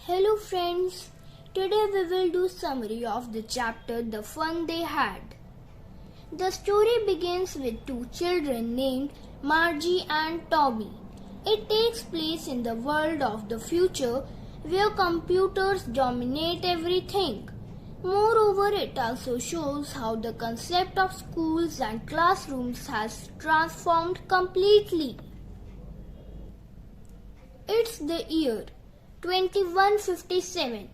Hello friends, today we will do summary of the chapter The Fun They Had. The story begins with two children named Margie and Tommy. It takes place in the world of the future where computers dominate everything. Moreover, it also shows how the concept of schools and classrooms has transformed completely. It's the year 2157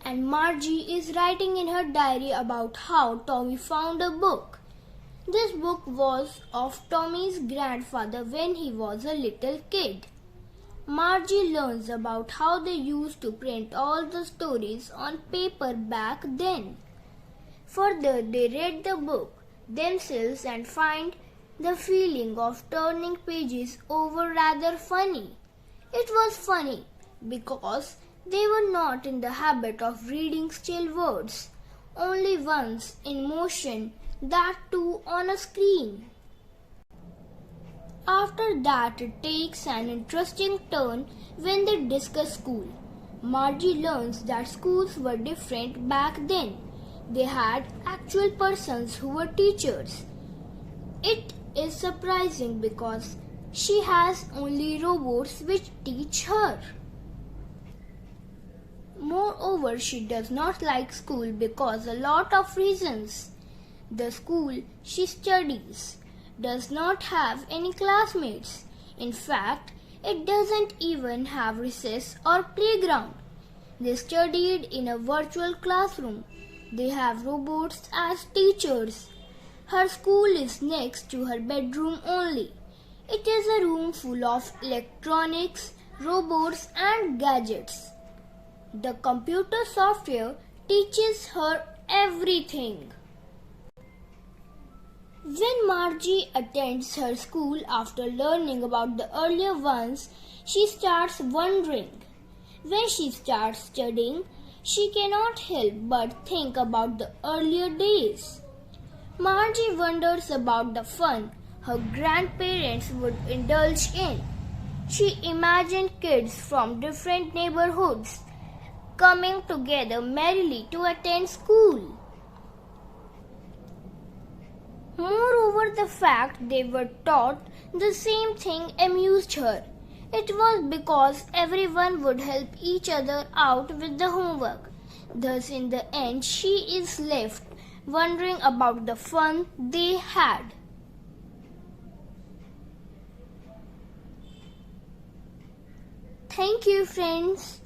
and Margie is writing in her diary about how Tommy found a book. This book was of Tommy's grandfather when he was a little kid. Margie learns about how they used to print all the stories on paper back then. Further, they read the book themselves and find the feeling of turning pages over rather funny. It was funny because they were not in the habit of reading still words, only ones in motion, that too on a screen. After that, it takes an interesting turn when they discuss school. Margie learns that schools were different back then. They had actual persons who were teachers. It is surprising because she has only robots which teach her. Moreover, she does not like school because a lot of reasons. The school she studies does not have any classmates. In fact, it doesn't even have recess or playground. They studied in a virtual classroom. They have robots as teachers. Her school is next to her bedroom only. It is a room full of electronics, robots and gadgets. The computer software teaches her everything. When Margie attends her school after learning about the earlier ones, she starts wondering. When she starts studying, she cannot help but think about the earlier days. Margie wonders about the fun her grandparents would indulge in. She imagined kids from different neighborhoods coming together merrily to attend school. Moreover, the fact they were taught the same thing amused her. It was because everyone would help each other out with the homework. Thus, in the end, she is left wondering about the fun they had. Thank you, friends.